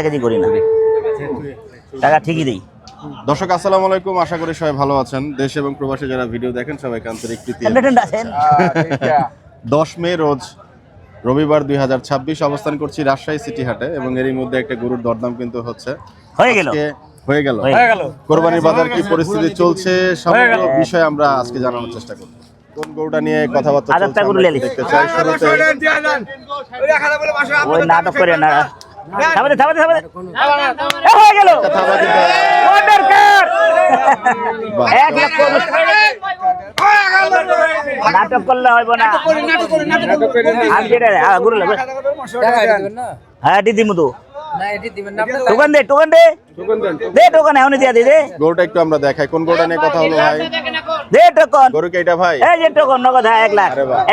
KG করি না, টাকা ঠিকই দিই। দর্শক আসসালামু আলাইকুম, আশা করি সবাই ভালো আছেন। দেশ এবং প্রবাসী যারা ভিডিও দেখেন সবাইকে আন্তরিক প্রীতি। 10 মে রোজ রবিবার 2026 অবস্থান করছি রাজশাহী সিটি হাটে এবং এরই মধ্যে একটা গরুর দরদাম কিন্তু হচ্ছে হয়ে গেল। কোরবানির বাজার কি পরিস্থিতি চলছে সমগ্র বিষয়ে আমরা আজকে জানানোর চেষ্টা করব। কোন গরুটা নিয়ে কথাবার্তা চলছে আমরা দেখতে চাই। শুরুতে ওই নাটক করে না, থামাতে হয়ে গেল। নাটক করলে হইব না, হ্যাঁ দিদি মধু টোকন দে টোকন এখনই দিয়া দে। গরুটা একটু আমরা দেখাই, কোন গরুটা নিয়ে কথা হলো ভাই? দে টোকন। গরু কি এটা ভাই? এই যে টোকন নগদ 1 লাখ,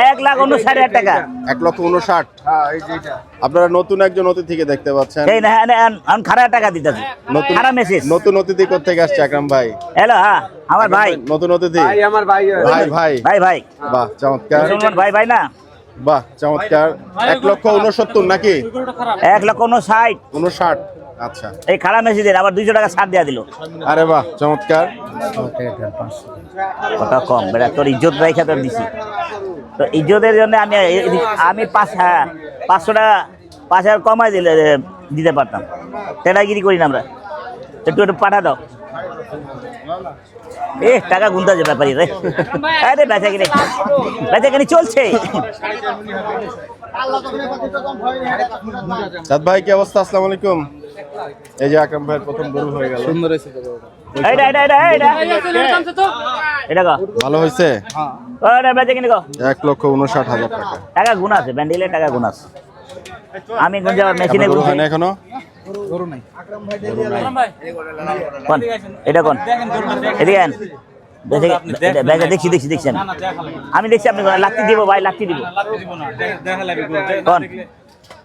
1,59,000 টাকা। 1,59,000। আপনারা নতুন একজন অতিথিকে দেখতে পাচ্ছেন। এই না আমি খারা টাকা দিতেছি, খারা মেসেজ। নতুন অতিথি কোথা থেকে আসছে আকরাম ভাই? হ্যালো, হ্যাঁ আমার ভাই। নতুন অতিথি ভাই, আমার ভাই। ভাই বাহ চমৎকার, ভাই না, বাহ চমৎকার। 1,69,000 নাকি? 1,59,000। আচ্ছা, এই খারাপ মেসেজের আবার 200 টাকা ছাড় দেওয়া দিল। আরে বাহ চমৎকার। কত কম বেটা, তোর ইজ্জত রেখা তোর দিছি, তো ইজ্জতের জন্য আমি 500 টাকা 5,000 কমাই দিতে পারতাম। টেটাগিরি করি না আমরা, একটু পাঠা দাও। টাকা গুনতে আছে ব্যাপারী রে। আরে বেচাকিনি চলছে। সাদ ভাই কি অবস্থা? আসসালামু আলাইকুম। এই যে আকরাম ভাইয়ের প্রথম গরু হয়ে গেল, সুন্দর হয়েছে। ভালো হয়েছে। বেচাকিনি 1,59,000 টাকা। টাকা গুণ আছে, ব্যান্ডেলে টাকা গুণ আছে। আমি গুনতে আবার মেশিনে গরু হয় না এখনো। কোন এটা কোন এদিকে আন। দেখছি আমি দেখছি। আপনি লাত্তি দিব ভাই, লাত্তি দিব।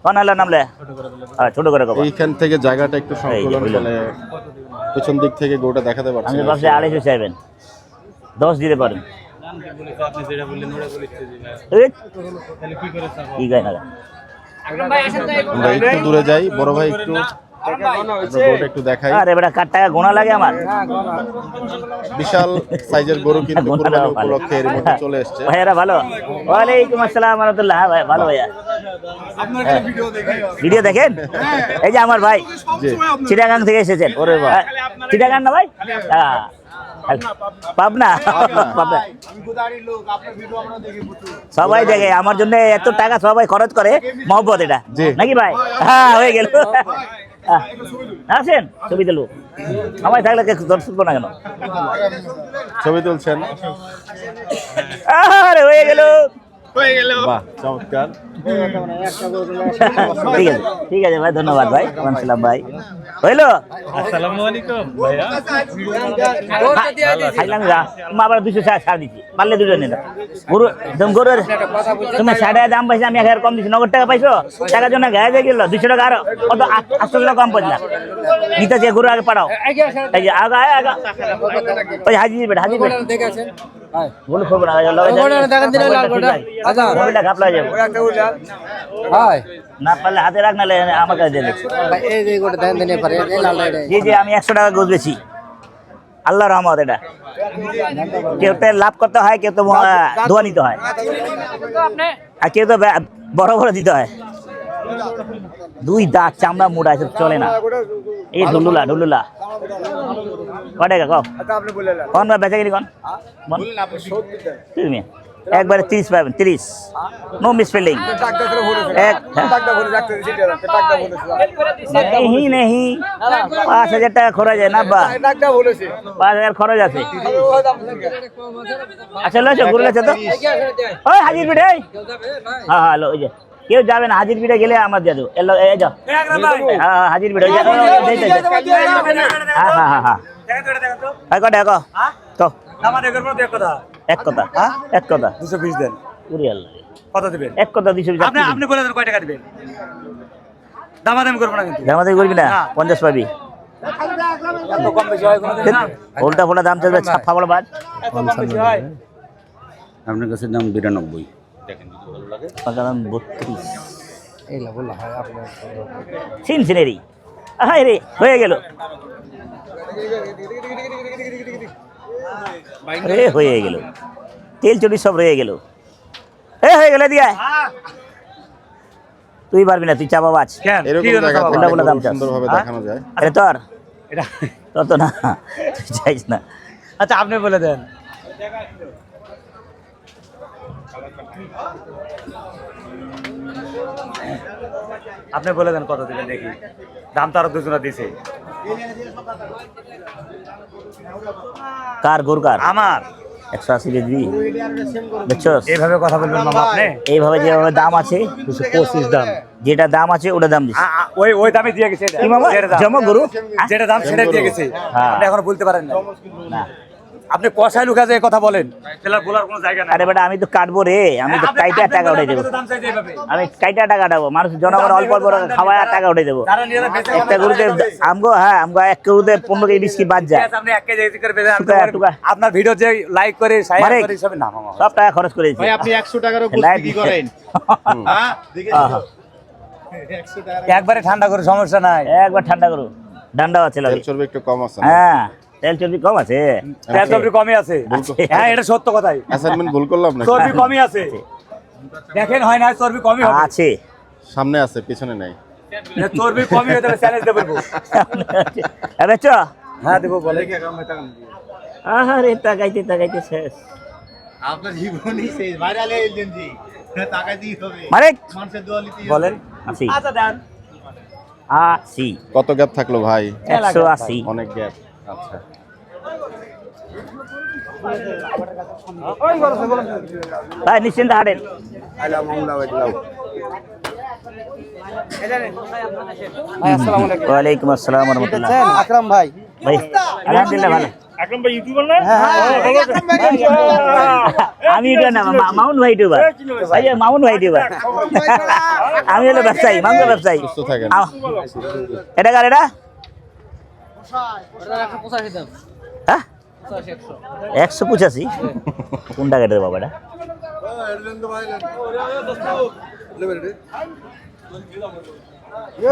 কোন হলো নামলে ছোট করে এইখান থেকে জায়গাটা একটু সংকুলন করলে পেছন দিক থেকে গরুটা দেখাতে পারছি। আমি ভাবছি 250 চাইবেন, 10 দিতে পারেন। আমরা একটু দূরে যাই, বড় ভাই একটু দেখাই। আরে বেটা কার টাকা গোনা লাগে আমার। বিশাল সাইজের গরু কিন্তু কুরবানি উপলক্ষে এর মধ্যে চলে এসেছে। ভাইরা ভালো, ওয়ালাইকুম আসসালাম ওয়া রাহমাতুল্লাহ। হ্যাঁ ভাই ভালো ভাইয়া, ভিডিও দেখেন। এই যে আমার ভাই চিটাগাং থেকে এসেছেন। ওরে ভাই চিটাগাং না ভাই? পাবনা। সবাই দেখে আমার জন্য, এত টাকা সবাই খরচ করে, মহব্বত এটা নাকি ভাই? হ্যাঁ হয়ে গেল। আসেন ছবি তুলো, আমায় থাকলে দর্শক না কেন? ছবি তুলছেন? আরে হয়ে গেল। বাহ চমৎকার। ঠিক আছে ভাই, ধন্যবাদ ভাই। আসসালাম ভাই। হইলো? আসসালামু আলাইকুম ভাইয়া। খাইলাম যা, আবার 200 ছাড় দিচ্ছি, পারলে 2 নিয়ে দাও। গরুর তুমি 60 দাম পাইছো, আমি 1000 কম দিচ্ছি। নগদ টাকা পাইছো, টাকার জন্য গায়ে দিয়ে গেল 200 টাকা। আরো কত 800 টাকা কম পড়লাম। নিতে যে গরু আগে পাঠাও। এই যে আগা ওই হাজির বেটা বলে করবো না, না পারলে হাতে রাখ, নাহলে আমার কাছে দিয়ে জি আমি 100 টাকা গোছ বেশি। আল্লাহ রহমত। এটা কেউ তো লাভ করতে হয়, কেউ তো দোয়া নিতে হয়, আর কেউ তো বড় বড় দিতে হয়। 2 দাঁত, চামড়া মোটা, এসব চলে না। এই ঢুলুলা কয় টাকা কন ভাই? বেচা গেলি কন তুমি একবারে 30 পাবেন, 30। নো মিসপেলিং। नहीं 5,000 টাকা খরচ হয় না বা 5,000 খরচ আছে। আচ্ছা লইছো গরু লইছো তো? ওই হাজির পিঠে, হ্যাঁ লো, ওই যে কেউ যাবে না। হাজির পিঠে গেলে আমার দিয়ে দেবো। এই যাও, হ্যাঁ হাজির পিঠে। হ্যাঁ কটা এক কথা 220 দেন। কত দিবেন? এক কথা 220। আপনি বলে দেন কয় টাকা দিবেন? দামাদামি করবো না কিন্তু। দামাদামি করবি না, 50 পাবি। উল্টা ফোল্টা দাম চলবে, ছাপ্পা বড় বাদ। আপনার কাছে দাম 92। পাকা দাম 32। সিনসিনারি হাই রে হয়ে গেল, রে হয়ে গেল, তেল চটি সব রয়ে গেল, এ হয়ে গেল দিয়া, তুই পারবি না, তুই চাপা বাজ। কেন এরকম কি হলো জায়গা চাপা থাকলে বলে দাম খুব চাস। সুন্দরভাবে হ্যাঁ? দেখানো যায়। আরে তোর এটা তোর তো না, তুই চাইছ না। আচ্ছা আপনি বলে দেন। আপনি বলে দেন কত দিবেন দেখি, দাম তো আরো দুজনা দিছে। কার গরু কার? আমার 180 বেচবি, বুঝছস? এইভাবে কথা বলবেন মামা আপনি। এইভাবে যেভাবে দাম আছে, 225 দাম, যেটা দাম আছে ওটা দাম দিস। ওই দামে দিয়ে গেছে এটা। কি মামা যেটা দাম- জমা গরু? যেটা দাম সেটা দিয়ে গেছে, হ্যাঁ। আপনি এখনো বলতে পারেন না। না আপনি কষাই লুকা যে কথা বলেন, তাহলে আর বলার কোনো জায়গা নাই। আরে বেটা আমি তো কাটবো রে, আমি তো কাইটা টাকা উঠে দেবো, দাম চাইছে এইভাবে। আমি কাইটা টাকা উঠাবো, মানুষ জনগণ অল্প অল্প খাওয়ায় টাকা উঠে দেবো। যারা নিজেরা বেঁচে একটা গরুতে আমগো, হ্যাঁ আমগো এক গরুতে 15 কেজি 20 কেজি বাদ যায়, আপনি 1 কেজি করে বেঁচে আমি তো টুকা, টুকা। আপনার ভিডিও যে লাইক করে শেয়ার মারেক। করে সব না মামা। সব টাকা খরচ করে দিয়েছি। ভাই আপনি 100 টাকারও গোস্ত লাইভ বিক্রি করেন হ্যাঁ দেখে আহা, 100 টাকা একবারে ঠান্ডা করে সমস্যা নাই। একবার ঠান্ডা করু, ডান্ডাও আছে তেল লাগে। চর্বি একটু কম আছে, হ্যাঁ তেল চর্বি কম আছে, তেল চর্বি কমই আছে। হ্যাঁ এটা সত্য কথাই, অ্যাসাইনমেন্ট ভুল করলাম না? চর্বি কমই আছে। দেখেন হয় না চর্বি কমই হবে, আছে। সামনে আছে পিছনে নাই। চর্বি কমই হতে চ্যালেঞ্জ দেব। এবার চ, হ্যাঁ দেবো বলে। আরে তাকাইতে তাকাইতে শেষ। আপনার জীবনই শেষ ভাইরাল এজেন্সি টাকা দিয়ে হবে মারেক মানুষের দোয়া নিতে বলেন। আশি, আচ্ছা দেন। 80, কত গ্যাপ থাকলো ভাই? 180। অনেক গ্যাপ। আচ্ছা ভাই নিশ্চিন্ত হাঁটেন। ভাই আসসালামু আলাইকুম। ওয়ালাইকুম আসসালাম ওয়া রাহমাতুল্লাহ। আকরাম ভাই। ভাই আলহামদুলিল্লাহ ভালো। আমি এটা না মাউন্ট ভাই ইউটিউবার, ভাই মাউন্ট ভাই ইউটিউবার। আমি হলো ব্যবসায়ী, মাংস ব্যবসায়ী। সুস্থ থাকেন। এটা কার এটা? হ্যাঁ 185। কোন টাকা এটা বাবা? এটা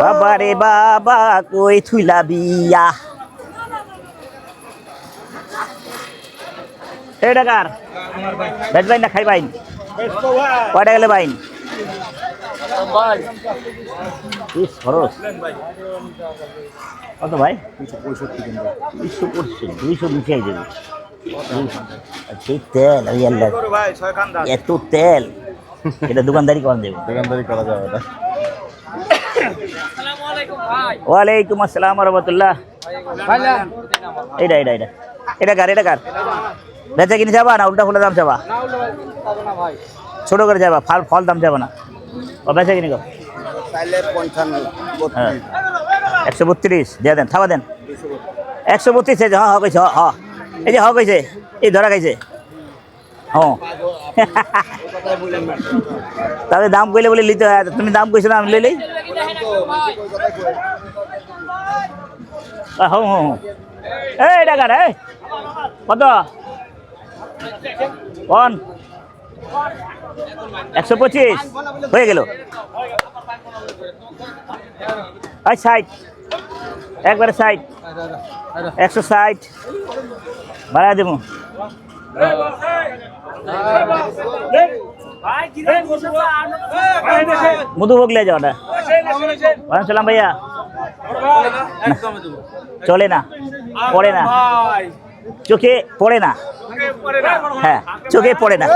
বাবা রে বাবা কই থুইলা বিয়া, এটা কার? বেচ বাইন না খাই বাইন? কয়টা গেলে বাইন? খরচ কত ভাই? 265, 200 মিশাই দেবে। সেই তেল ওই আল্লাহ, এত তেল, এটা দোকানদারি করেন দেবে। দোকানদারি করা যাবে না। ওয়ালাইকুম আসসালাম ওয়া রাহমাতুল্লাহ। এটা এটা এটা এটা কার? এটা কার? বেচা কিনে যাবা না উল্টা ফুল্টা দাম যাবা? ছোট করে যাবা, ফল দাম যাবা না? ও বেচা কিনে গো 132 দিয়ে দেন, থাবা দেন। 132 হ্যাঁ হ্যাঁ কইছে, হ্যাঁ এই যে হ্যাঁ কইছে, এই ধরা খাইছে। হ্যাঁ তবে দাম কইলে বলে লিতে হয়, তুমি দাম কইছো না আমি লইলেই। হ্যাঁ হ্যাঁ এই টাকা রে কত? কোন 125 হয়ে গেল। 60 একবারে 60, 160 বাড়া দেবো। মধু বগলে যাওয়াটা সালাম ভাইয়া, চলে না, পড়ে না, চোখে পড়ে না। হ্যাঁ চোখে পড়ে না।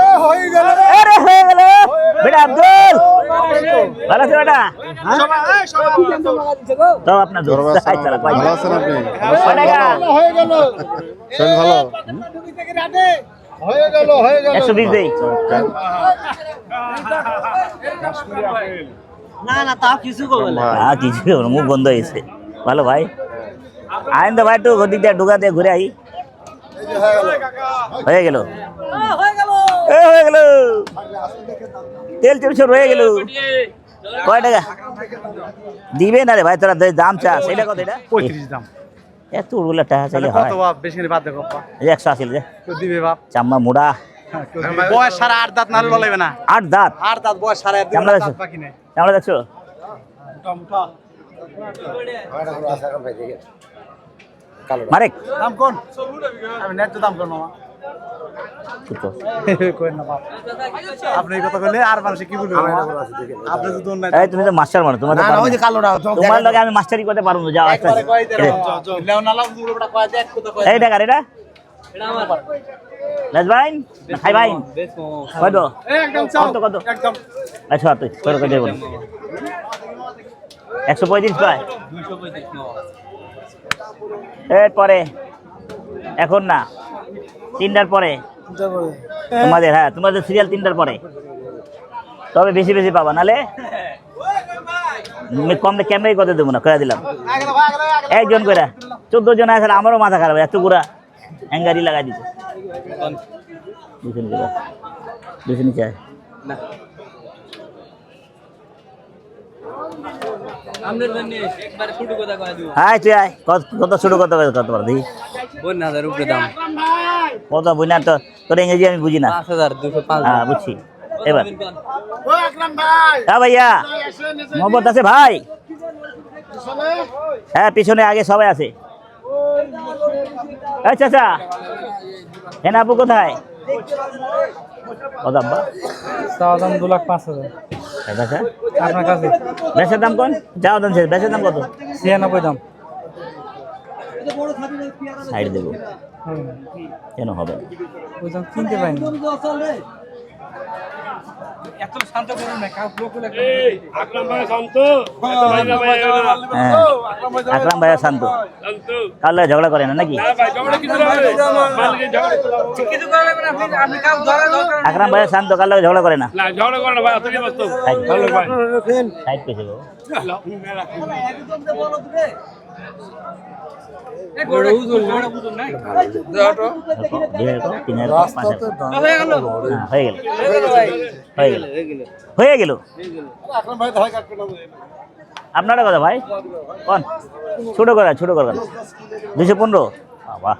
আরে হয়ে গেল বেটা আব্দুল, ভালো আছে বেটা? তো আপনার দোস্ত ভালো আছেন আপনি? শরীর ভালো? হয়ে গেল 120 দেই। ভাই, কিছু মুখ বন্ধ হয়েছে। ভালো ভাই, আইন তো ভাই একটু ওদিক দিয়ে ঢুকা দিয়ে ঘুরে আই। হয়ে গেল, হয়ে গেল, তেল টেনশন হয়ে গেল। কয় টাকা দিবে না রে ভাই? তোরা দাম চাস, এটা কত? এটা 35 দাম। এত ওগুলো টাকা চাইলে হয়? কত বাপ বেশি করে বাদ দেখো। 180 যে তো দিবে বাপ। চাম্মা মুড়া, বয়স সারা 8 দাঁত নাড়ু লইবে না। 8 দাঁত 8 দাঁত বয়স সারা 1 চামড়া দাঁত দেখছো? বাকি নেই। চামড়া দেখছো? মারেক দাম কোন আমি নেট দাম কোন মামা কুতো কোন না বাপ আপনি এই কথা কইলে আর মানুষ কি বলবে আপনি তো দোন নাই এই তুমি তো মাস্টার মানো তোমার না ওই যে কালোটা তোমার লগে আমি মাস্টারি করতে পারবো না যাও আস্তে একবারে কই দে আস্তে লেও না লাভ দুটোটা কই দে এক কথা কই এই টাকা এটা লেজ ভাই না খাই ভাই কত একদম চাও কত একদম আচ্ছা তুই কত কত দেব 135 পায় 235 এরপরে এখন না 3টার পরে তোমাদের হ্যাঁ তোমাদের সিরিয়াল 3টার পরে তবে বেশি বেশি পাবা নালে কম ক্যামেরাই কত দেবো না করে দিলাম একজন করে 14 জন আছে আমারও মাথা খারাপ এত পুরা অ্যাঙ্গারি লাগাই দিত দুশো নিচে হাই তুই আয় কত ছোট কত কত পারো দেখি 5000 উপরে দাম কত বুঝি না তো তোর ইংরেজি আমি বুঝি না 5205 হ্যাঁ বুঝছি এবার ও আকরাম ভাই হ্যাঁ ভাইয়া মোহাম্মদ আছে ভাই হ্যাঁ পিছনে আগে সবাই আছে আচ্ছা আচ্ছা হ্যাঁ আপু কোথায় কত আব্বা দাম 2,05,000 আচ্ছা আপনার কাছে বেচের দাম কোন যাও দাম বেচের দাম কত 96 দাম সাইড দেবো কেন হবে ওই দাম কিনতে পাইনি এত শান্ত করুন না কাউ লোক আকরাম ভাই শান্ত হ্যাঁ আকরাম ভাইয়া শান্ত কাল ঝগড়া করে না নাকি আকরাম ভাইয়া শান্ত কাল ঝগড়া করে না সাইড পেছে গো হয়ে গেল আপনারা কথা ভাই কোন ছোট করা 215 বাবা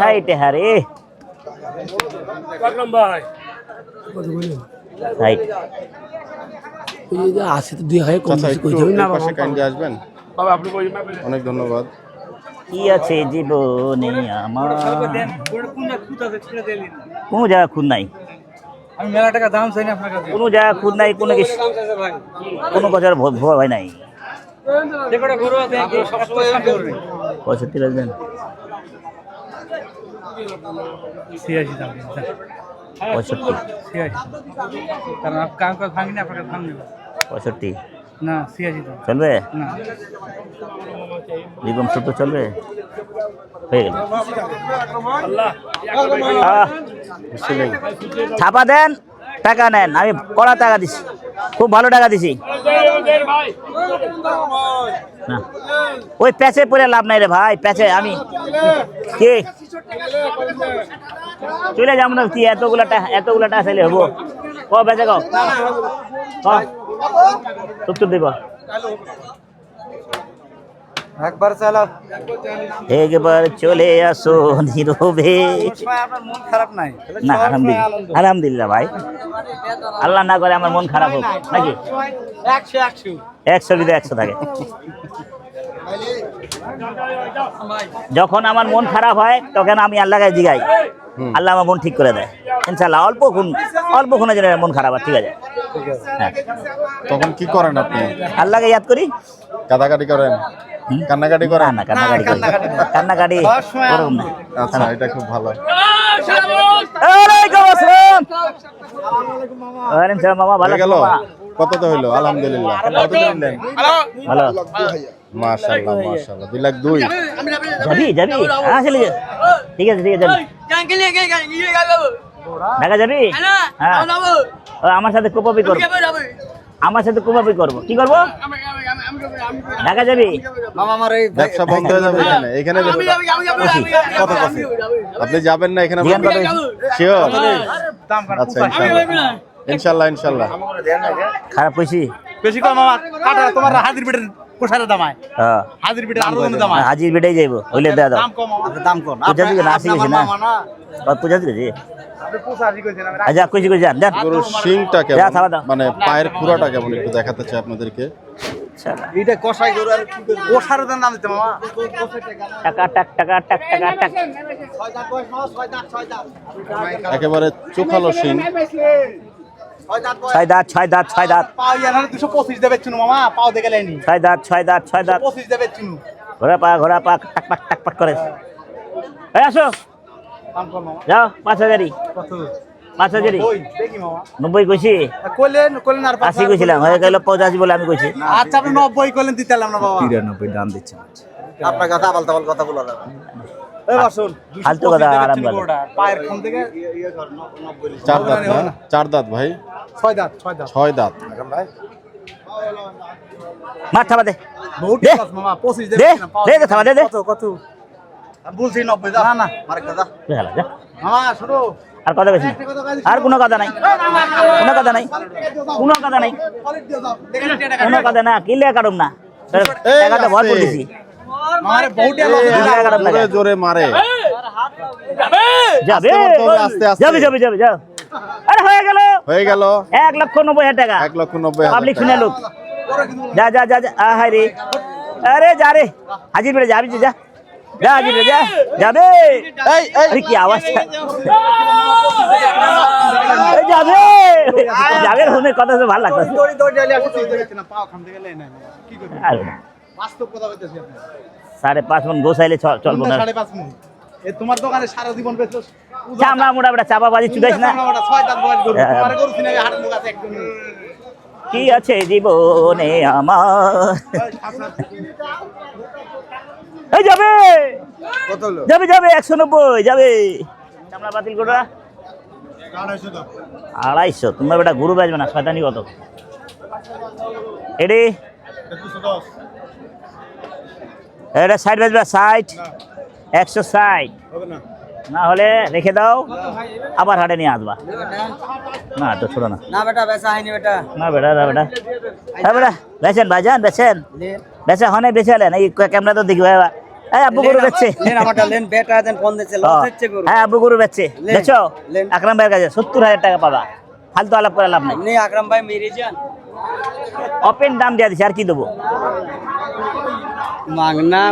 হাই টেহারে চাচা একটু এই পাশে কাইন্ডলি আসবেন অনেক ধন্যবাদ কি আছে জীবনে আমার কোনো জায়গা খুন নাই আমি মেলা টাকা দাম চাই না আপনার কাছে কোনো জায়গা খুন নাই কোনো কিছু কোনো কথার ভয় নাই যেটা গরু আছে সবসময় শান্ত করবে 65 রাখবেন 86 দাম 65 কারণ আপ কাম করে ভাঙিনি আপনার কাছে দাম নেব 65 না 86 দাম চলবে না নিগম সত্য চলবে হয়ে গেল ছাপা দেন টাকা নেন আমি কড়া টাকা দিছি খুব ভালো টাকা দিছি না ওই প্যাচে পরে লাভ নাই রে ভাই প্যাচে আমি কে চলে যাবো না কি এতগুলা টাকা চাইলে হবো ক বেচে গাও সত্তর দেব একবার চালাও একবার চলে আসো নীরবে আপনার মন খারাপ নাই না আলহামদুলিল্লাহ ভাই আল্লাহ না করে আমার মন খারাপ হোক নাকি 100 যদি 100 থাকে যখন আমার মন খারাপ হয় তখন আমি আল্লাহকে জিগাই আল্লাহ আমার মন ঠিক করে দেয় ইনশাআল্লাহ অল্প ক্ষণের জন্য মন খারাপ আর ঠিক আছে হ্যাঁ তখন কি করেন আপনি আল্লাহকে ইয়াদ করি কাটাকাটি করেন কান্নাকাটি করেন না কান্নাকাটি করুন না আচ্ছা এটা খুব ভালো ওয়ালাইকুম আসসালাম ওয়ালাইকুম আসসালাম মামা ভালো হয়ে গেল আছো মামা? কত তো হইলো আলহামদুলিল্লাহ কত দিলেন ভালো মাশাআল্লাহ 2,02,000 যাবি হ্যাঁ চলে যা ঠিক আছে যাবি ঢাকা যাবি হ্যাঁ ও, আমার সাথে কোপাপি করবো করবো কি করবো ঢাকা যাবি মামা আমার এই ব্যবসা বন্ধ হয়ে যাবে এখানে কত কফি আপনি যাবেন না এখানে জিয়ান কত শিওর আচ্ছা ইনশাআল্লাহ খারাপ কইছি বেশি কম মামা কাটা তোমার হাজির বিটের কোষারে দামায় হ্যাঁ হাজির বিটের আরো দামায় হাজির বেটাই যাইবো হইলে দেয়া দাও দাম কম দাম কম পূজা দিকে না আসি গেছে না পূজা দিকে আপনি পোষাজি কইছেন আমি আচ্ছা কইছি যান গরুর শিংটা যা, খাওয়া কেমন দাও। মানে পায়ের খুরাটা কেমন একটু দেখাতে চাই আপনাদেরকে শালা। এটা কষাই গরু আর কি করব কষারও দাম দিতে মামা টাকা টাক টাকা টাক টাকা টাক। একেবারে চোখালো শিং। ছয় দাঁত ছয় দাঁত ছয় দাঁত পাও ইয়ার 225 দেবে চুনু মামা পাও দেখে লাইনি ছয় দাঁত ছয় দাঁত ছয় দাঁত 25 দেবে চুনু ঘোড়া পা টাক পাক করে। এই আসো কাম কর মামা যাও 5000ই কত 5000ই ওই দেখি মামা 90 কইছি কইলেন আর 80 কইছিলাম হয়ে গেল 85 বলে আমি কইছি। আচ্ছা আপনি 90 কইলেন দিতেলাম না বাবা 93 দাম দিচ্ছেন। আপনার কথা আবাল কথা বলা যাবে এই বসুন ফালতু কথা আরাম করে। পায়ের খান থেকে চার দাঁত না? চার দাঁত ভাই, 6 দাঁত 6 দাঁত। মার থাবা দে বহুত দে। কস মামা 25 দে দেবে না পাও দে থাবা দে দে কত আমি বলছি 90 দাও না না মারেকটা দাও বেহালা, যা। মামা শুনো আর কথা বেশি আর কোনো কথা নাই কোনো কথা নাই কোনো কথা নাই কোনো কথা না কিলে কাটুম না টাকাটা ভর করে দিছি মারে বহুত জোরে জোরে মারে। যাবে আস্তে আস্তে। যাবে যাবে যাবে যাও আরে হয়ে গেল হয়ে গেল 1,90,000 টাকা 1,90,000 পাবলিক শুনে লোক যা যা যা যা আহাই রে আরে যা রে হাজির বেড়ে যাবি যা যা হাজির বেড়ে যা যাবে এই এই আরে কি আওয়াজ এই যাবে যাবে হোনের কথা তো ভালো লাগছে দড়ি দড়ি ডালি আসছে দেখছেন না পাও খান থেকে লাই না কি করব আর বাস্তব কথা কইতেছি আপনি 5.5 মন গোসাইলে চলবো না 5.5 মিনিট এ তোমার দোকানে সারা জীবন বেচছো চামড়া মোটা বেটা চাপাবাজি চুদাইস না 6 দাঁত বয়স গরু তোমার গরু কিনে হাটের লোক আছে একজন কি আছে জীবনে আমার এই যাবে কত হলো যাবে যাবে 190 যাবে চামড়া বাতিল কোটা 250 তোমরা বেটা গরু বাজবে না শয়তানি কত এডি এটা 60 বাজবে 60 160 হবে না না হলে রেখে দাও আবার হাটে নিয়ে আসবা না তো ছোড়ো না না বেটা বেচা হয়নি বেটা না বেটা না বেটা হ্যাঁ বেটা বেচেন ভাইজান বেচেন বেচা হনে বেচালেন এই ক্যামেরা তো দেখি ভাই এই আব্বু গরু বেচছে লেন আমারটা লেন বেটা দেন ফোন দিচ্ছে লস হচ্ছে গরু হ্যাঁ আব্বু গরু বেচছে লেন, বেচো লেন। আকরাম ভাইয়ের কাছে 70,000 টাকা পাবা ফালতু আলাপ করে লাভ নাই আপনি আকরাম ভাই মেরে যান ওপেন দাম দিয়ে দিছি আর কি দেবো মাগনা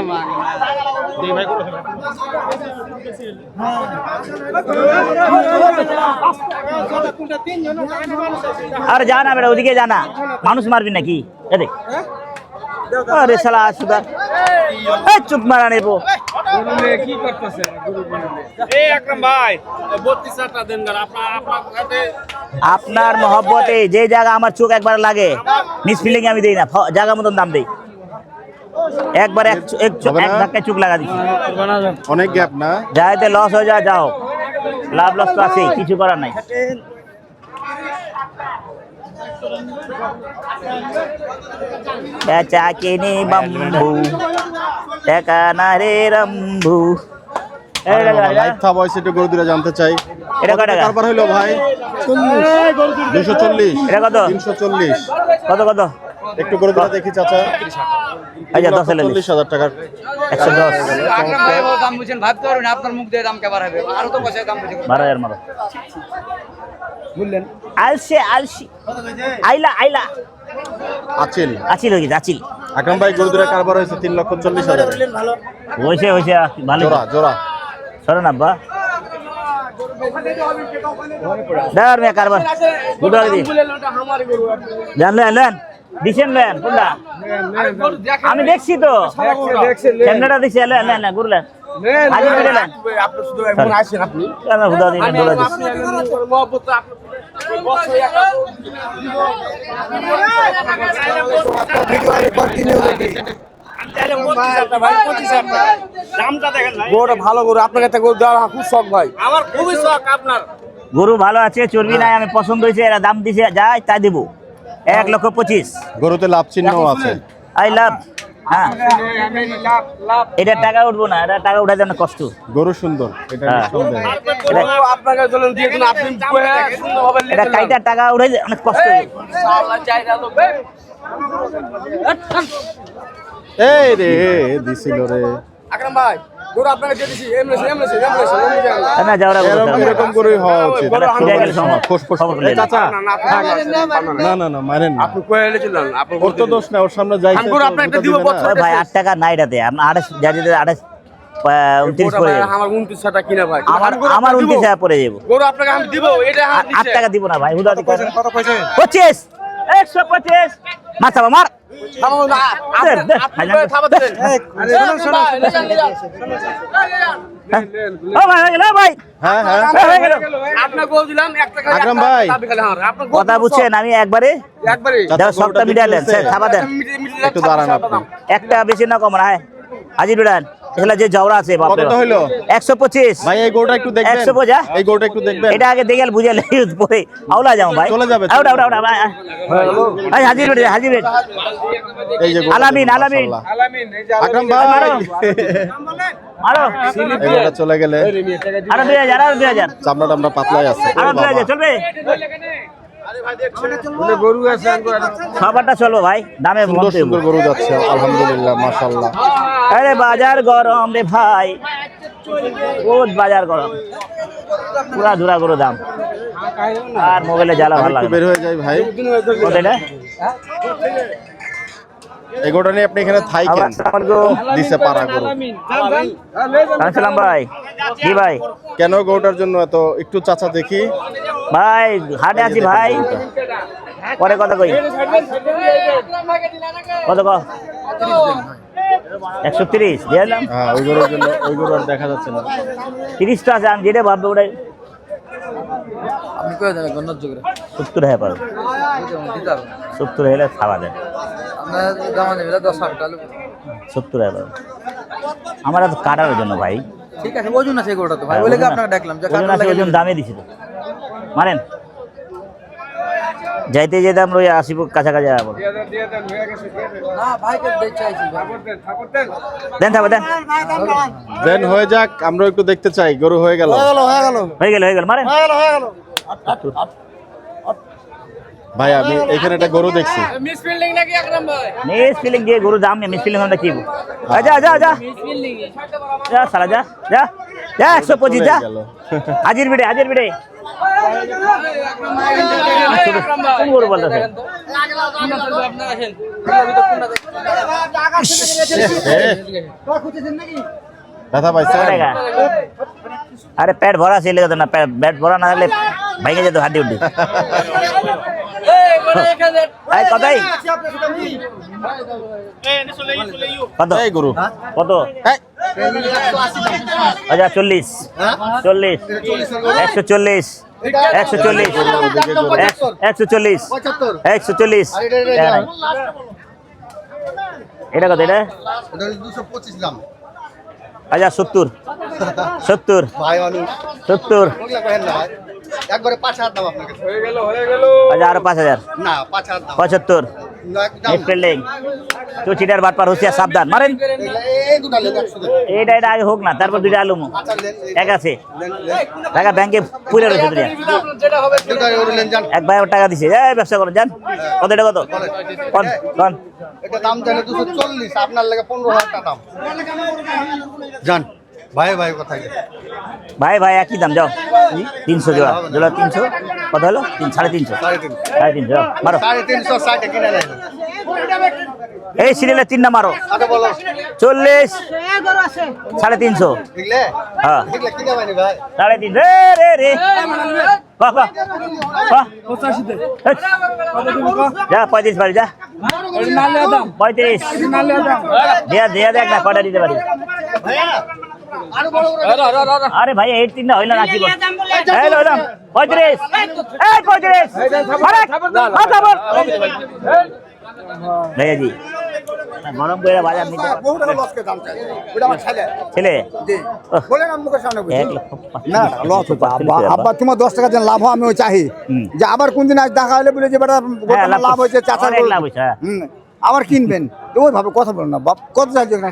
আর যা না বেটা ওদিকে জানা মানুষ মারবি নাকি এ দেখ আরে শালা সুদা এই চুপ মারা নেবো কি করতেছে এই আকরাম ভাই 32টা দেন না আপনার কাছে আপনার মহব্বতে যে জায়গা আমার চোখ একবার লাগে মিস ফিলিং আমি দেই না জায়গা মতন দাম দেই একবার এক এক ধাক্কায় চোখ লাগা দিচ্ছি অনেক গ্যাপ না? যাইতে লস হয়ে যায় যাও লাভ লস তো আছেই কিছু করার নাই বেচা কিনি বাম্বু টাকা না রে রম্বু লাইভ থা বয়স একটু গরু দুটো জানতে চাই। এটা কত টাকা? কারবার হইলো ভাই 240 এটা কত? 340 কত কত একটু গরু দুটো দেখি চাচা। এই যে 10 এলে 40,000 টাকার 110 আকরাম ভাই দাম বুঝেন ভাব করুন আপনার মুখ দিয়ে দাম কে বাড়াবে আরো তো পয়সা দাম বুঝে 12,000 মারো বললেন আলসে আলসি আইলা আইলা আচিল আচিল হয়ে গেছে আচিল আকরাম ভাই গরু দুটো কারবার হয়েছে 3,40,000 হয়েছে হয়েছে ভালো জোড়া জোড়া। সরেন আব্বা দেওয়ার মেয়ে কারবার দুটো আগে দিই জান লেন লেন দিছেন লেন কোনটা আমি দেখছি তো ক্যামেরাটা দেখছি লেন লেন লেন গুরলেন আজ মিলে লেন আপনি শুধু এখন আসেন আপনি কেন হুদা দিন হুদা দিন গরুটা ভালো গরু আপনার কাছে গরু দেওয়া খুব শখ ভাই আমার খুবই শখ আপনার গরু ভালো আছে চর্বি নাই আমি পছন্দ হয়েছে এরা দাম দিছে যায় তাই দেবো 1,25,000 গরুতে লাভ চিহ্ন আছে। আই লাভ হ্যাঁ এটা টাকা উঠবো না এটা টাকা উঠাতে অনেক কষ্ট গরু সুন্দর, এটা হ্যাঁ। নিঃসন্দেহে। এটা- আপনাকে চলেন দিয়ে দিন আপনি সুন্দরভাবে এটা কাইটা টাকা উঠে অনেক কষ্ট এই রে দিছিল রে। আকরাম ভাই গরু আপনাকে দিয়ে দিছি এমলেছে না যাওয়ার এরকম করেই হওয়া উচিত খবর চাচা না না না মারেন না আপনি কয়ে এনেছিলেন আপনি ওর তো দোষ না ওর সামনে যাই আমি গরু আপনাকে দিব ভাই 8 টাকা নাই এটাতে আপনার 28 যা দিতে 28 29 করে যাবে। আমার 29 টাকা কিনা ভাই আমার 29 টাকা পড়ে যাবো গরু আপনাকে আমি দিব এটা 8 টাকা দিব না ভাই হুদাতি করেন কত কইছেন 25 125 মাথা মার ও ভাই হয়ে গেল ভাই হ্যাঁ হ্যাঁ হয়ে গেল আপনাকে বল দিলাম 1 টাকা আকরাম ভাই। কথা বুঝছেন আমি একবারে একবারে দাও সবটা মিটাই দেন স্যার খাবার দেন একটু দাঁড়ান আপনি একটা বেশি না কম না হ্যাঁ হাজির বিড়ান এগুলা যে জওড়া আছে বাপ রে কত হইলো 125 ভাই এই গোটা একটু দেখবেন 150 এই গোটা একটু দেখবেন এটা আগে দেখে বুঝে ইউজ পরে আউলা যাও ভাই চলে যাবে, আউট আউট আউট ভাই হাজির বিড়ান হাজির বিড়ান এই যে গোটা আলামিন, দেখুন, আলামিন। মাশাআল্লাহ। আকরাম ভাই মারো। আরো এই গোটা চলে গেলে আরো 2000 আরো 2000 চামড়া টামড়া পাতলাই আছে আরো ও বাবা। 2000 চলবে খাবারটা চলবো ভাই দামে সুন্দর বলতে সুন্দর গরু যাচ্ছে আলহামদুলিল্লাহ মাশাআল্লাহ আরে বাজার গরম রে ভাই বহুত বাজার গরম পুরা ধুরা গরু দাম আর মোবাইলে জ্বালা আমি ভালো একটু লাগে বের হয়ে যাই ভাই কত এটা এই গোটা নিয়ে আপনি এখানে থাই কেন আসসালামু দিছে পাড়া গরু আলাইকুম ভাই জি ভাই কেন গরুটার জন্য এত একটু চাচা দেখি ভাই হাটে আছি ভাই পরে কথা কই কত ক 130 দিয়ে দিলাম হ্যাঁ ওই গরুর জন্য ওই গরু আর দেখা যাচ্ছে না 30 টা আছে আমি যেটা ভাববে ওটাই আপনি কয়ে দেবেন গন্নত জোরে 70 হয়ে পারবে দিতে হবে 70 হলে খাওয়া দেন আপনার দাম নেবে 10 টাকা 70 হয়ে পারবে আমার আর কাটার জন্য ভাই ঠিক আছে ওজন আছে গরুটা তো ভাই বলে কি আপনাকে ডাকলাম যে ওজন আছে, ওজন দামে দিছি তো মারেন যাইতে যেতে আমরা ওই 80 কাছাকাছি যাবো না ভাইকে দেখ চাইছি ভাই দেন থাকবে দেন দেন হয়ে যাক আমরা একটু দেখতে চাই গরু হয়ে গেল হয়ে গেল মারেন ভাই আমি এখানে একটা গরু দেখছি মিস ফিল্ডিং নাকি আকরাম ভাই মিস ফিলিং দিয়ে গরু দাম নেই মিস ফিলিং আমরা কি যা যা যা মিস ফিল্ডিং যা সারা যা যা যা 125 যা গেল। হাজির বিড়ে কোন গরু বলতেছে ব্যথা পাইছেন টাকা আরে পেট ভরা ছিল তো না পেট ভরা না হলে ভেঙে যেত হাড্ডি উড্ডি এই কতই কত এই গরু কত এই, আচ্ছা 40 40 140 140 140 140 এটা কত এটা আচ্ছা 70 70 একবারে 5,000 দাম আপনাকে আচ্ছা আরো 5000 না 5,000 দাম 75 নেট ফিল্ডিং তো চিটার বাটপার হুঁশিয়ার সাবধান মারেন এই দুটা লেন 100 দেন এটা আগে হোক না তারপর দুইটা আলুমু আচ্ছা লেন এক আছে টাকা ব্যাংকে পুরে রয়েছে দুনিয়া যেটা হবে দুটা ওরে লেন যান এক ভাই ওর টাকা দিছে এই ব্যবসা করেন যান কত এটা কত কোন কোন এটা দাম জানে 240 আপনার লাগে 15,000 টাকা দাম যান ভাই ভাই কথা ভাই ভাই একই দাম যাও 300 জোড়া জোড়া 300 কত হলো 350 350 যাও মারো 350 কিনে নেন এই সিরিয়ালে 3 না মারো আচ্ছা বলো 40 350 দেখলে হ্যাঁ দেখলে কিনে বাইনি ভাই 350 রে রে বাহ বাহ বাহ 85 দে যা 35 বাড়ি যা 35 দিয়া দিয়া দেখ না কটা দিতে পারি আরে ভাই এই তিনটা হইল না কি বল এই লইলাম 35 এই 35 আরে মাথা বল ভাইয়াজি গরম করে বাজার নিতে বহুত লসকে দাম চাই ওটা আমার ছেলে ছেলে বলেন আমি মুখের সামনে বলি 1 লক্ষ না লস হতো আব্বা তোমার 10 টাকা যেন লাভ হয় আমি ওই চাহি যে আবার কোন দিন আজ দেখা হলে বলে যে বেটা লাভ হয়েছে চাচার অনেক লাভ হয়েছে আবার কিনবেন তো ওইভাবে কথা বলো না বাপ কত চাইছো না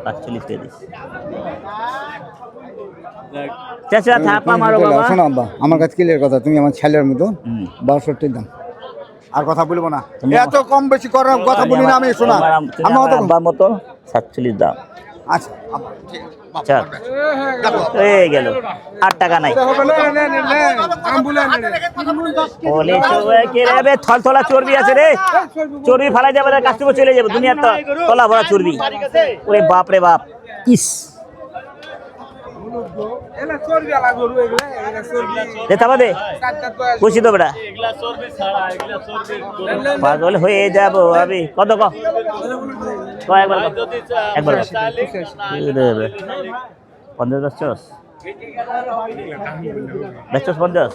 45 দিয়ে দিস চাচা থাপা মারো বাবা শোনো আব্বা আমার কাছে কিলের কথা তুমি আমার ছেলের মতো 62 দাম আর কথা বলবো না তুমি এত কম বেশি করার কথা বলি না আমি শোনা তুমি আমার আব্বার মতো 47 দাম। আচ্ছা চল এই গেল 8 টাকা নাই বলে কে রে থলথলা চর্বি আছে রে, চর্বি ফালাই যাবে কাস্টমার চলে যাবে, দুনিয়ার তো তলা ভরা চর্বি। ওরে বাপ রে বাপ, ইস দেখাবা দে খুশি তো বেটা পাগল হয়ে যাব আমি। কত ক একবার একবার 50 বেচছস 50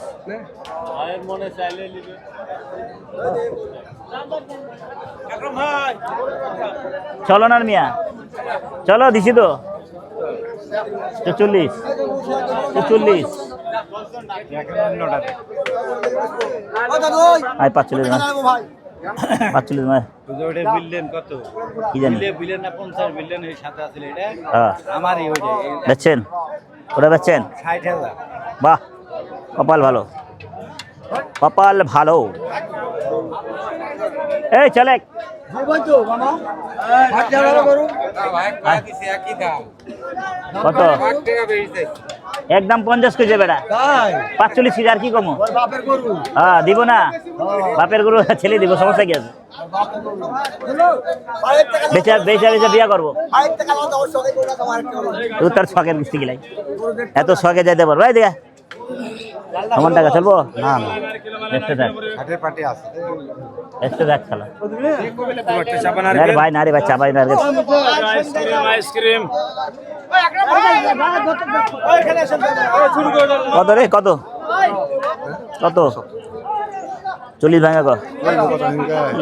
চলো না মিয়া, চলো দিছি তো 44 আই 45 না 45 না কি জানি আমারই ওই বেচছেন, ওটা বেচছেন? 60,000 বাহ কপাল ভালো, কপাল ভালো। এই চলে কত একদম 50 কেজি বেড়া 45 কেজি আর কি কমো? হ্যাঁ দিব না, বাপের গরু ছেলে দিব, সমস্যা কি আছে? বেচা বেচা বেচা বিয়া করবো তুই তার শখের মিষ্টি গিলাই এত শখে যাইতে পারবো। এই দেখা কেমন টাকা চলবো না না দেখতে থাক দেখতে থাক খেলা না রে ভাই, না রে ভাই চাবাই না রে। আইসক্রিম কত রে কত কত 40 ভাঙা কর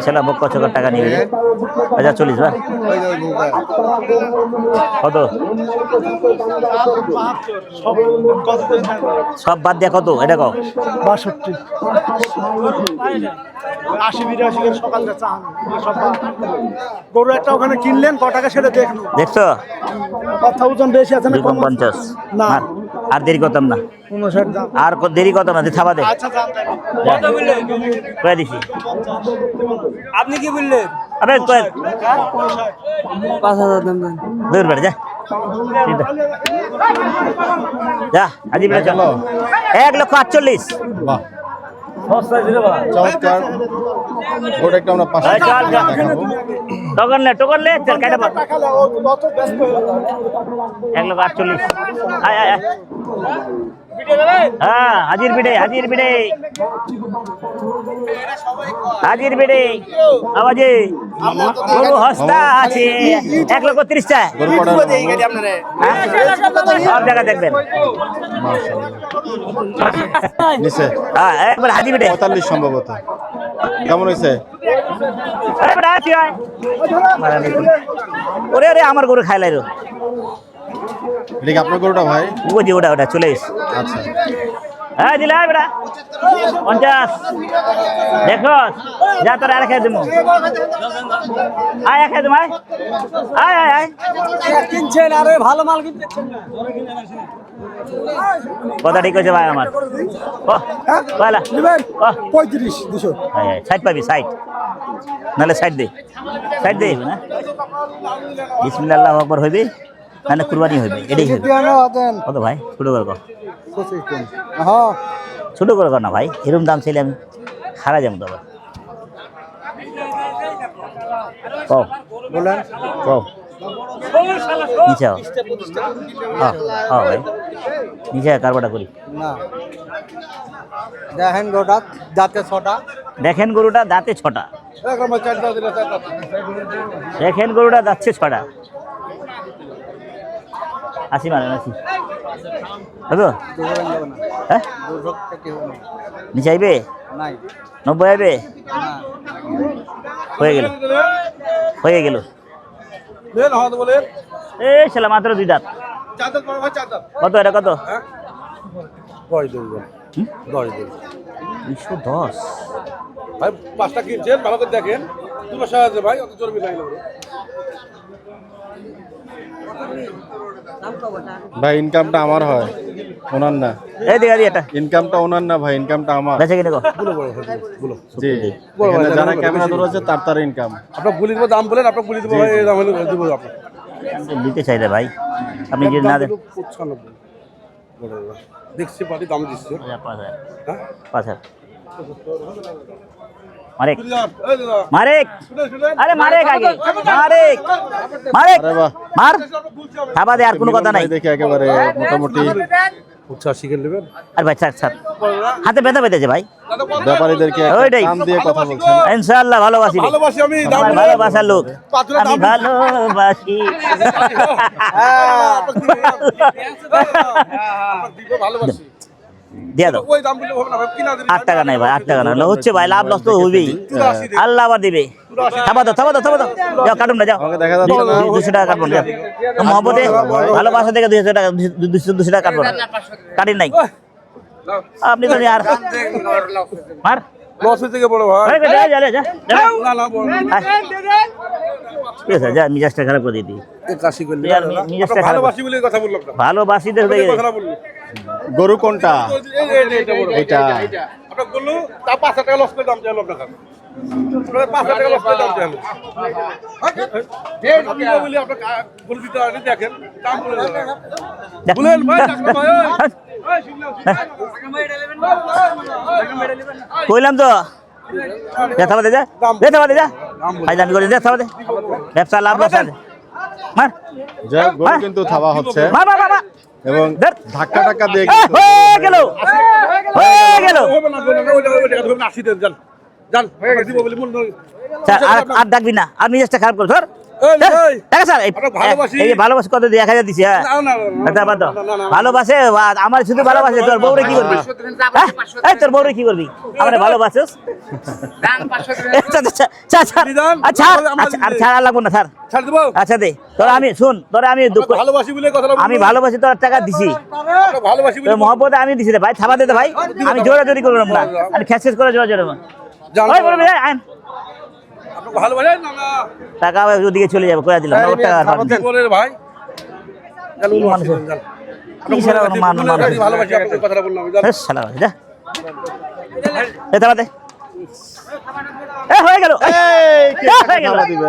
সেটা বক্কা চকার টাকা নিয়ে আচ্ছা 40 ভাই কত সব বাদ দিয়া কত এটা কও? 62 80-82 সকাল গরু একটা ওখানে কিনলেন ক টাকা সেটা দেখুন। দেখছো কথা ওজন বেশি আছে না 250 না আর দেরি করতাম না, 59 দাম। আর দেরি করতাম না, থাবা দে আচ্ছা দাম কত বললেন? কয়ে দিছি। আপনি কি বললেন? আবে কয়ে 5,000 দাম দেন। দূর বেড়ে যা যা আজি বেড়ে চলো 1,48,000। বাহ চমৎকার। ওটা একটা আমরা 500 চল চল টোকন লে চল কাটা পর 1,48,000 আয় আয় হ্যাঁ হাজির বিড়ে আওয়াজে গরু হস্তা আছে 1,30,000 গরু কটা সব জায়গা দেখবেন নিচে হ্যাঁ একবার হাজির বিড়ে 45 সম্ভবত। কেমন হয়েছে? ওরে রে আমার গরু খাইলাই রো এটা কি আপনার গরুটা ভাই? বুঝি ওটা চলে এস। আচ্ছা হ্যাঁ দিলা বেটা 50 দেখো যা তোর আর খেয়ে দেবো আয় খেয়ে দেবো আয় আয় আয় কিনছেন আর ভালো মাল কিনছেন না। কথা ঠিক আছে ভাই আমার পয়লা 35-200 সাইড পাবি সাইড নাহলে সাইড দে না বিসমিল্লাহ আল্লাহু আকবার হইবে না কুরবানি হইবে এটাই হইবে। কত ভাই ছোট করে কর, হ্যাঁ ছোট করে কর না ভাই, এরকম দাম চাইলে আমি হারা যাবো তো আবার। কও বলেন কও নিচে হ্যাঁ ভাই নিচে কারবারটা করি। না দেখেন গোটা দাঁতে 6টা দেখেন গরুটা দাঁতে 6টা, দেখেন গরুটা যাচ্ছে 6টা। 80 মারেন 80 হবে হ্যাঁ নিচে আইবে 90 আইবে হয়ে গেল এ ছেলে মাত্র 2 দাঁত। কত এটা কত? 210 ভাই 5টা কিনছেন ভালো করে দেখেন 200 আছে ভাই, অত চর্বি লাগলো ভাই ইনকামটা আমার হয়, ওনার না। এই দেখা দি এটা ইনকামটা ওনার না ভাই, ইনকামটা আমার। বেঁচে কিনে গো জি, এখানে যারা ক্যামেরা ধরেছে তার ইনকাম। আপনার গুলির দাম বলেন, আপনার গুলি দেবো ভাই, এই দাম হলে দিব আপনার। দিতে চাই রে ভাই, আপনি যদি না দেন 95 দেখছি পাটি দাম দিচ্ছে। 5,000 মারেক মারেক, আরে মারেক আগে মারেক মারেক, আরে বাহ, মার থাবা দে, আর কোনো কথা নাই। দেখি একেবারে মোটামুটি 85 কে নেবেন? আর ভাই স্যার হাতে ব্যথা পেতেছে ভাই, ব্যাপারীদেরকে ওইটাই। দাম দিয়ে কথা বলছেন। ইনশাআল্লাহ ভালোবাসি রে। ভালোবাসি আমি, দাম আমার বলে- ভালোবাসার লোক, পাত্রের আমি দাম- ভালোবাসি। ভালোবাসি দিয়া দাও, ওই দাম বলে হবে না ভাই, কিনা দিন 8 টাকা নাই ভাই, 8 টাকা না হচ্ছে ভাই, লাভ লস তো হইবেই, আল্লাহ আবার দিবে। থাবা দাও যাও, কাটুন না যাও, আমাকে দেখা যাচ্ছে না। 200 টাকা কাটবো না, যাও মহব্বতে ভালোবাসা থেকে 200 টাকা 200 টাকা কাটবো না, কাটিন নাই আপনি তো আর মার লস হয়ে থেকে বড় ভাই। যা যা যা যা না না বড় ঠিক আছে, যা মিজাজটা খারাপ করে দিবি, 81 করলে তুই আর মিজাজটা খারাপ ভালোবাসি বলে কথা বললাম না, ভালোবাসি তো কথা বললো। গরু কোনটা? এটা বড় এটা আপনার বললো তা 5 টাকা লস করে দাম চাইলো আপনার কাছে, 5 টাকা লস করে দাম চাইলো। আমি বলি আপনার বলে দিতে আনি, দেখেন দাম বলে দেন। দেখ। বলেন ভাই, ডাক্তার ভাই, ওই। কইলাম তো দেখা দে, যা দেখা দে, যা ভাই দামি করে দেখা দে, ব্যবসা লাভ লস আছে, মার যে গরু কিন্তু থাবা হচ্ছে মার মার মার, এবং ধর। ধাক্কা টাক্কা দিয়ে হয়ে গেল হয়ে গেল। হবে না, ওইটা 80 দেন, যান যান দিব বলে মন নয়। স্যার আর ডাকবি না, আর মিজাজটা খারাপ করে ধর। এই ভাই, টাকা স্যার আমরা ভালোবাসি। এই যে ভালোবাসি কত দিয়ে 1000 দিছি, হ্যাঁ না না না, আচ্ছা বাদ দাও। না, না, না। ভালোবাসে আমার শুধু ভালোবাসে, তোর বউরে কি করবি? হ্যাঁ? এই তোর বউরে কি করবি? আমার ভালোবাসিস? আচ্ছা আচ্ছা আচ্ছা আচ্ছা আচ্ছা আর ছাড়া লাগবো না স্যার, ছাড় দেবো, আচ্ছা দে। তোর আমি শুন, তোর আমি ভালোবাসি বলে কথাটা আমি ভালোবাসি, তোর টাকা দিছি, ভালোবাসি বলে তোর মহব্বতে আমি দিছি রে ভাই, থাবা দে ভাই, আমি জোরাজোরি করলাম না, আমি খেস করে জোরাজোরি না। জান ওই বলবি আইন আপনাকে ভালোবাসেন না না টাকা ওদিকে চলে যাবে, করে দিলাম নগদ টাকা আপনি বলেন ভাই, চলুন মানুষের যান। কি সারা মান মানুষ, ভালোবাসি আপনাকে কথাটা বললাম, যান। হেস শালা যা এ থাবা দে, এ হয়ে গেল, হয়ে গেল, দিবে।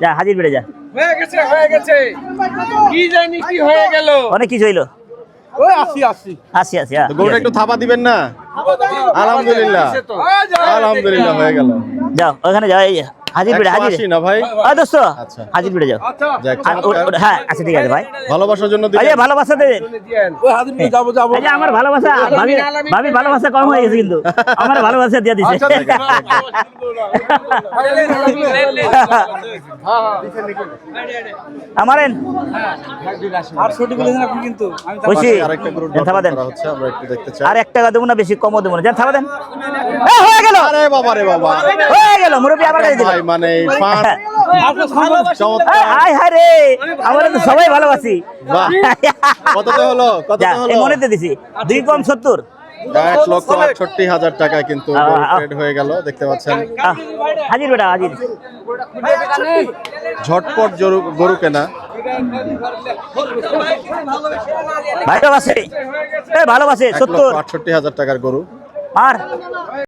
যা হাজির বেড়ে যা, হয়ে গেছে কি জানি কি হয়ে গেল। অনেক কিছু হইলো, ওই 80 আসি আসি, হ্যাঁ, তো গরুটা একটু থাবা দিবেন না? আলহামদুলিল্লাহ, আলহামদুলিল্লাহ হয়ে গেল। যাও ওখানে যাও, এই হাজির বেড়ে, হাজির 180 না ভাই? দোস্ত, আচ্ছা। হাজির বেড়ে যাও। যাক, আর হ্যাঁ আচ্ছা ঠিক আছে ভাই, ভালোবাসার জন্য এই দিবেন। যে ভালোবাসা দে, ওই হাজির নিয়ে যাবো যাবো। এই যে আমার ভালোবাসা, ভাবি ভালোবাসা কম হয়ে গেছে কিন্তু আমার ভালোবাসা দিয়ে দিছে। আচ্ছা, ঠিক আছে, ঠিক আমারেন আর ছোট বলেছেন আপনি কিন্তু আমি খুশি, আছে। আরেকটা গরুর থাবা দরদাম দেন, করা হচ্ছে, আমরা একটু দেখতে চাই। আর 1 টাকা দেবো না, বেশি কমও দেবো না, যান থাবা দেন। হয়ে গেল, আরে বাবা রে বাবা, হয়ে গেল, মুরব্বী আবার গাড়ি দিল। ভাই মানে এই পাঁচ চমৎকার। আয় হায় রে, আমরা তো সবাই ভালোবাসি। বাহ, কততে হলো? যা, কততে এই হলো? মনেতে দিছি 2 কম 70। 1,68,000 টাকায় কিন্তু গরু ট্রেড হয়ে গেল, দেখতে পাচ্ছেন। হাজির বেটা হাজির, ঝটপট গরু কেনা। ভালোবাসে, ভালোবাসে 70 1,68,000 টাকার গরু। আর